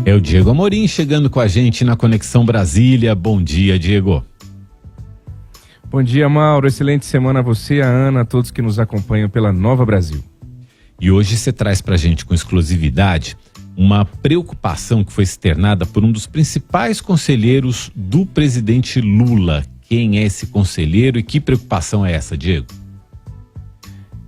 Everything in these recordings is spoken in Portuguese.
É o Diego Amorim chegando com a gente na Conexão Brasília. Bom dia, Diego. Bom dia, Mauro. Excelente semana a você, a Ana, a todos que nos acompanham pela Nova Brasil. E hoje você traz pra gente com exclusividade uma preocupação que foi externada por um dos principais conselheiros do presidente Lula. Quem é esse conselheiro e que preocupação é essa, Diego?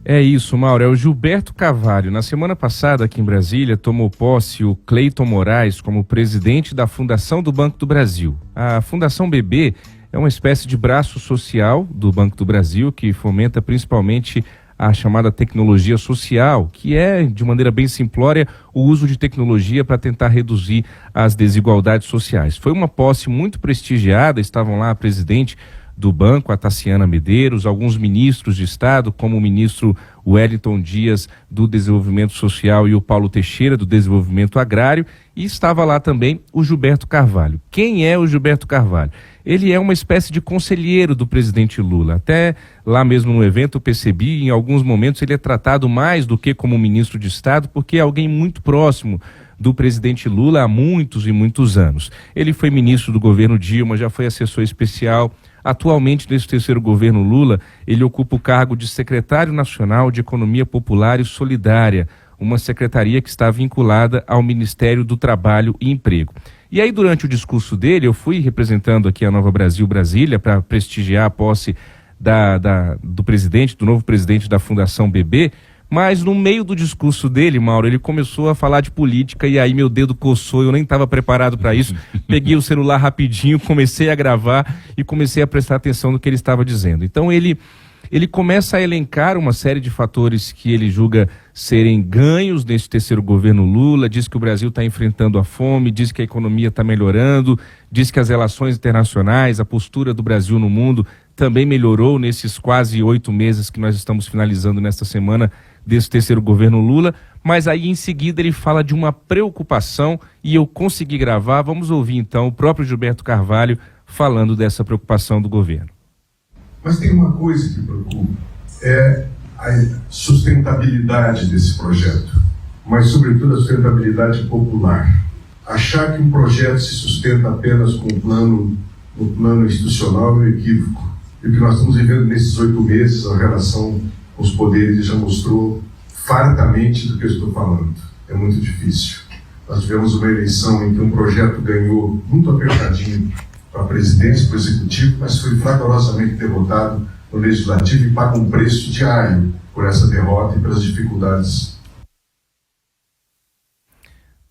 É isso, Mauro. É o Gilberto Carvalho. Na semana passada, aqui em Brasília, tomou posse o Cleiton Moraes como presidente da Fundação do Banco do Brasil. A Fundação BB é uma espécie de braço social do Banco do Brasil que fomenta principalmente a chamada tecnologia social, que é, de maneira bem simplória, o uso de tecnologia para tentar reduzir as desigualdades sociais. Foi uma posse muito prestigiada, estavam lá a presidente do banco, a Taciana Medeiros, alguns ministros de Estado, como o ministro Wellington Dias, do Desenvolvimento Social, e o Paulo Teixeira, do Desenvolvimento Agrário, e estava lá também o Gilberto Carvalho. Quem é o Gilberto Carvalho? Ele é uma espécie de conselheiro do presidente Lula. Até lá mesmo no evento eu percebi, em alguns momentos ele é tratado mais do que como ministro de Estado, porque é alguém muito próximo do presidente Lula há muitos e muitos anos. Ele foi ministro do governo Dilma, já foi assessor especial. Atualmente, nesse terceiro governo Lula, ele ocupa o cargo de secretário nacional de Economia Popular e Solidária, uma secretaria que está vinculada ao Ministério do Trabalho e Emprego. E aí, durante o discurso dele, eu fui representando aqui a Nova Brasil Brasília para prestigiar a posse do presidente, do novo presidente da Fundação BB, mas no meio do discurso dele, Mauro, ele começou a falar de política e aí meu dedo coçou, eu nem estava preparado para isso. Peguei o celular rapidinho, comecei a gravar e comecei a prestar atenção no que ele estava dizendo. Então ele começa a elencar uma série de fatores que ele julga serem ganhos nesse terceiro governo Lula, diz que o Brasil está enfrentando a fome, diz que a economia está melhorando, diz que as relações internacionais, a postura do Brasil no mundo também melhorou nesses quase 8 meses que nós estamos finalizando nesta semana desse terceiro governo Lula, mas aí em seguida ele fala de uma preocupação e eu consegui gravar. Vamos ouvir então o próprio Gilberto Carvalho falando dessa preocupação do governo. Mas tem uma coisa que preocupa, é a sustentabilidade desse projeto, mas sobretudo a sustentabilidade popular. Achar que um projeto se sustenta apenas com o plano institucional é um equívoco. E o que nós estamos vivendo nesses 8 meses, a relação com os poderes já mostrou fartamente do que eu estou falando. É muito difícil. Nós tivemos uma eleição em que um projeto ganhou muito apertadinho para a presidência, para o executivo, mas foi fragorosamente derrotado no legislativo e paga um preço diário por essa derrota e pelas dificuldades.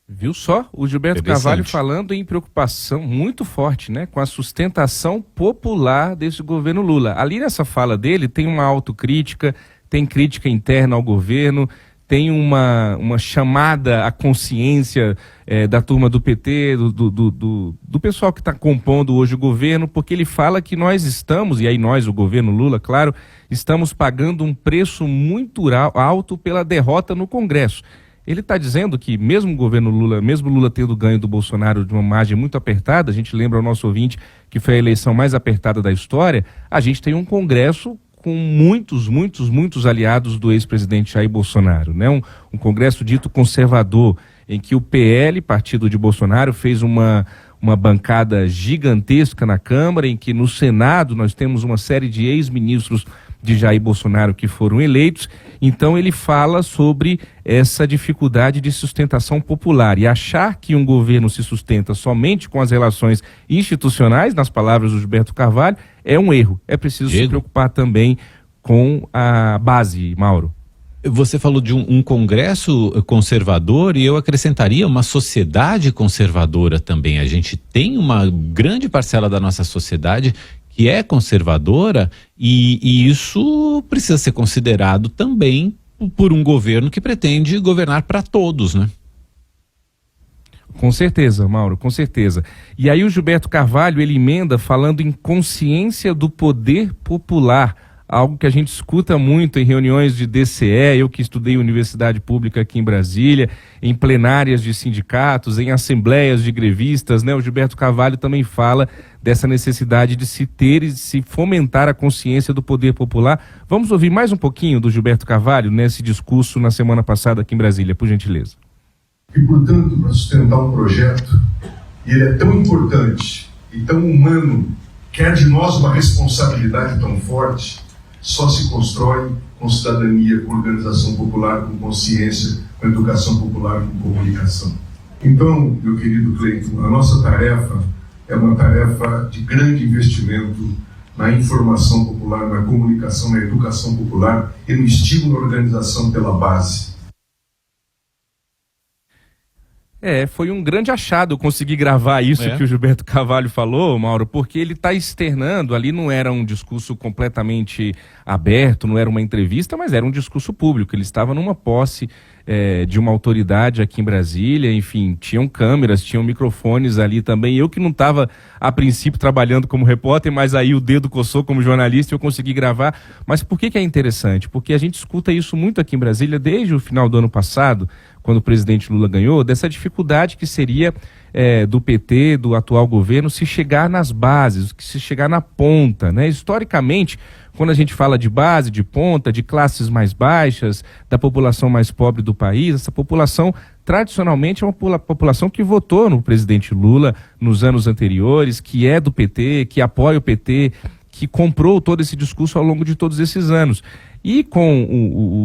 Viu só? O Gilberto Carvalho falando em preocupação muito forte, né, com a sustentação popular desse governo Lula. Ali nessa fala dele tem uma autocrítica, tem crítica interna ao governo, tem uma chamada à consciência da turma do PT, do pessoal que está compondo hoje o governo, porque ele fala que nós estamos, e aí nós, o governo Lula, claro, estamos pagando um preço muito alto pela derrota no Congresso. Ele está dizendo que mesmo o governo Lula, mesmo Lula tendo ganho do Bolsonaro de uma margem muito apertada, a gente lembra ao nosso ouvinte que foi a eleição mais apertada da história, a gente tem um Congresso com muitos aliados do ex-presidente Jair Bolsonaro, né? Um Congresso dito conservador, em que o PL, partido de Bolsonaro, fez uma bancada gigantesca na Câmara, em que no Senado nós temos uma série de ex-ministros de Jair Bolsonaro que foram eleitos. Então ele fala sobre essa dificuldade de sustentação popular e achar que um governo se sustenta somente com as relações institucionais, nas palavras do Gilberto Carvalho, é um erro. É preciso se preocupar também com a base, Mauro. Você falou de um Congresso conservador e eu acrescentaria uma sociedade conservadora também. A gente tem uma grande parcela da nossa sociedade que é conservadora e isso precisa ser considerado também por um governo que pretende governar para todos, né? Com certeza, Mauro, com certeza. E aí o Gilberto Carvalho, ele emenda falando em consciência do poder popular, algo que a gente escuta muito em reuniões de DCE, eu que estudei universidade pública aqui em Brasília, em plenárias de sindicatos, em assembleias de grevistas, né? O Gilberto Carvalho também fala dessa necessidade de se ter e se fomentar a consciência do poder popular. Vamos ouvir mais um pouquinho do Gilberto Carvalho nesse discurso na semana passada aqui em Brasília, por gentileza. E, portanto, para sustentar um projeto, e ele é tão importante e tão humano, quer de nós uma responsabilidade tão forte, só se constrói com cidadania, com organização popular, com consciência, com educação popular, com comunicação. Então, meu querido Cleiton, a nossa tarefa é uma tarefa de grande investimento na informação popular, na comunicação, na educação popular e no estímulo à organização pela base. Foi um grande achado conseguir gravar isso que o Gilberto Carvalho falou, Mauro, porque ele está externando, ali não era um discurso completamente aberto, não era uma entrevista, mas era um discurso público. Ele estava numa posse de uma autoridade aqui em Brasília, enfim, tinham câmeras, tinham microfones ali também. Eu que não estava, a princípio, trabalhando como repórter, mas aí o dedo coçou como jornalista e eu consegui gravar. Mas por que é interessante? Porque a gente escuta isso muito aqui em Brasília desde o final do ano passado, quando o presidente Lula ganhou, dessa dificuldade que seria do PT, do atual governo, se chegar nas bases, se chegar na ponta, né? Historicamente, quando a gente fala de base, de ponta, de classes mais baixas, da população mais pobre do país, essa população tradicionalmente é uma população que votou no presidente Lula nos anos anteriores, que é do PT, que apoia o PT, que comprou todo esse discurso ao longo de todos esses anos. E com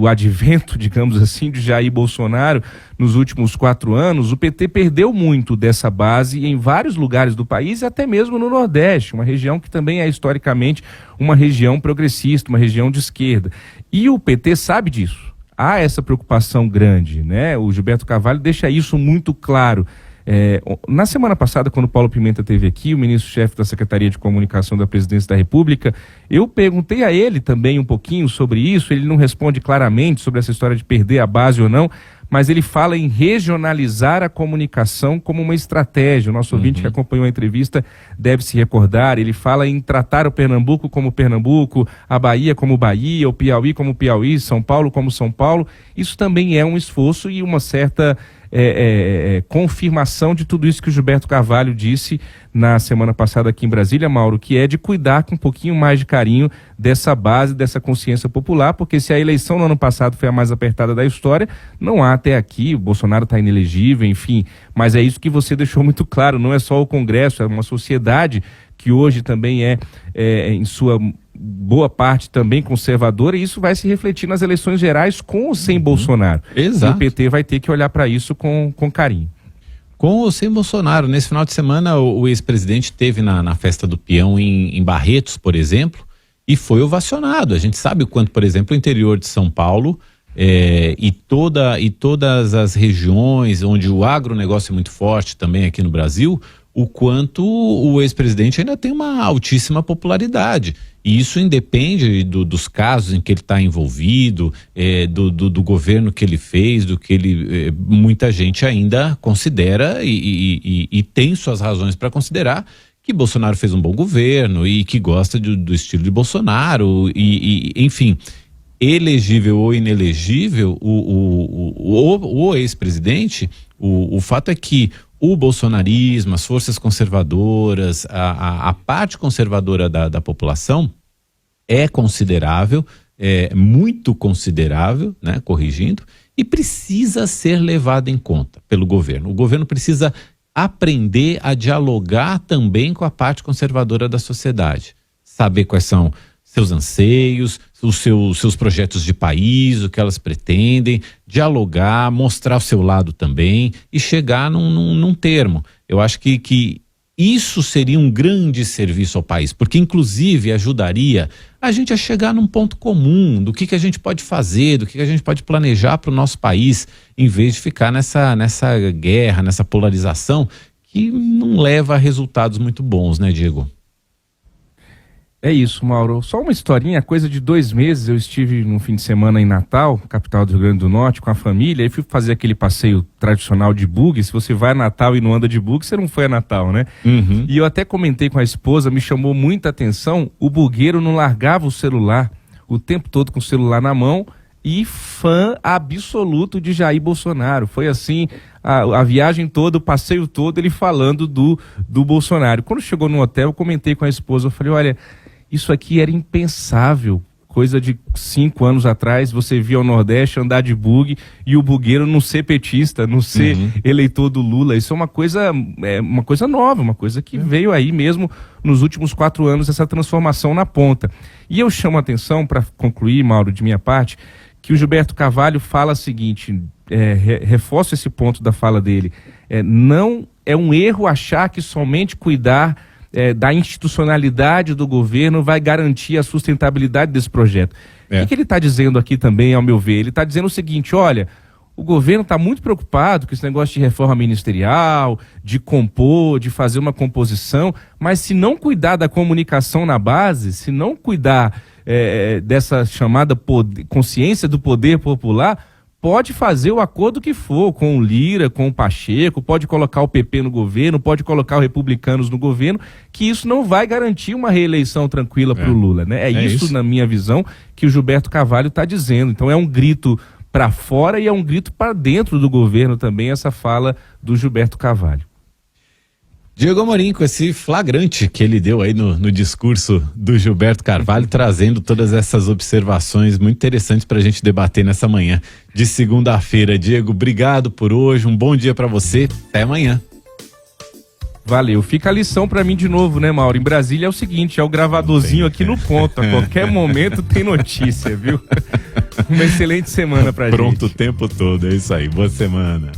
o advento, digamos assim, de Jair Bolsonaro nos últimos 4 anos, o PT perdeu muito dessa base em vários lugares do país e até mesmo no Nordeste, uma região que também é historicamente uma região progressista, uma região de esquerda. E o PT sabe disso. Há essa preocupação grande, né? O Gilberto Carvalho deixa isso muito claro. Na semana passada, quando o Paulo Pimenta esteve aqui, o ministro-chefe da Secretaria de Comunicação da Presidência da República, eu perguntei a ele também um pouquinho sobre isso. Ele não responde claramente sobre essa história de perder a base ou não, mas ele fala em regionalizar a comunicação como uma estratégia. O nosso ouvinte que acompanhou a entrevista deve se recordar. Ele fala em tratar o Pernambuco como Pernambuco, a Bahia como Bahia, o Piauí como Piauí, São Paulo como São Paulo. Isso também é um esforço e uma certa confirmação de tudo isso que o Gilberto Carvalho disse na semana passada aqui em Brasília, Mauro, que é de cuidar com um pouquinho mais de carinho dessa base, dessa consciência popular, porque se a eleição no ano passado foi a mais apertada da história, não há até aqui, o Bolsonaro está inelegível, enfim, mas é isso que você deixou muito claro, não é só o Congresso, é uma sociedade que hoje também em sua boa parte também conservadora, e isso vai se refletir nas eleições gerais com ou sem Bolsonaro. Exato. E o PT vai ter que olhar para isso com carinho. Com ou sem Bolsonaro. Nesse final de semana, o ex-presidente esteve na festa do peão em Barretos, por exemplo, e foi ovacionado. A gente sabe o quanto, por exemplo, o interior de São Paulo e todas as regiões onde o agronegócio é muito forte também aqui no Brasil, o quanto o ex-presidente ainda tem uma altíssima popularidade. E isso independe dos casos em que ele está envolvido, do governo que ele fez, do que ele muita gente ainda considera e tem suas razões para considerar que Bolsonaro fez um bom governo e que gosta do estilo de Bolsonaro enfim, elegível ou inelegível, o ex-presidente, o fato é que o bolsonarismo, as forças conservadoras, a parte conservadora da população é considerável, muito considerável, né, corrigindo, e precisa ser levada em conta pelo governo. O governo precisa aprender a dialogar também com a parte conservadora da sociedade, saber quais são seus anseios, os seus projetos de país, o que elas pretendem, dialogar, mostrar o seu lado também e chegar num termo. Eu acho que isso seria um grande serviço ao país, porque inclusive ajudaria a gente a chegar num ponto comum do que a gente pode fazer, do que a gente pode planejar para o nosso país, em vez de ficar nessa guerra, nessa polarização que não leva a resultados muito bons, né, Diego? É isso, Mauro. Só uma historinha, coisa de 2 meses, eu estive no fim de semana em Natal, capital do Rio Grande do Norte, com a família, e fui fazer aquele passeio tradicional de bug. Se você vai a Natal e não anda de bug, você não foi a Natal, né? E eu até comentei com a esposa, me chamou muita atenção, o bugueiro não largava o celular o tempo todo com o celular na mão e fã absoluto de Jair Bolsonaro. Foi assim, a viagem toda, o passeio todo, ele falando do Bolsonaro. Quando chegou no hotel, eu comentei com a esposa, eu falei, olha, isso aqui era impensável coisa de 5 anos atrás, você via o Nordeste andar de bug e o bugueiro não ser petista, não ser eleitor do Lula. Isso é uma coisa nova, uma coisa que veio aí mesmo nos últimos 4 anos, essa transformação na ponta. E eu chamo a atenção, para concluir, Mauro, de minha parte, que o Gilberto Carvalho fala o seguinte, reforço esse ponto da fala dele, não é um erro achar que somente cuidar da institucionalidade do governo vai garantir a sustentabilidade desse projeto. O que ele está dizendo aqui também, ao meu ver? Ele está dizendo o seguinte, olha, o governo está muito preocupado com esse negócio de reforma ministerial, de compor, de fazer uma composição, mas se não cuidar da comunicação na base, se não cuidar dessa chamada consciência do poder popular, pode fazer o acordo que for com o Lira, com o Pacheco, pode colocar o PP no governo, pode colocar os republicanos no governo, que isso não vai garantir uma reeleição tranquila para o Lula, né? É isso, na minha visão, que o Gilberto Carvalho está dizendo. Então é um grito para fora e é um grito para dentro do governo também, essa fala do Gilberto Carvalho. Diego Amorim, com esse flagrante que ele deu aí no discurso do Gilberto Carvalho, trazendo todas essas observações muito interessantes para a gente debater nessa manhã de segunda-feira. Diego, obrigado por hoje, um bom dia para você, até amanhã. Valeu, fica a lição para mim de novo, né, Mauro? Em Brasília é o seguinte, é o gravadorzinho aqui no ponto, a qualquer momento tem notícia, viu? Uma excelente semana pra gente. Pronto o tempo todo, é isso aí, boa semana.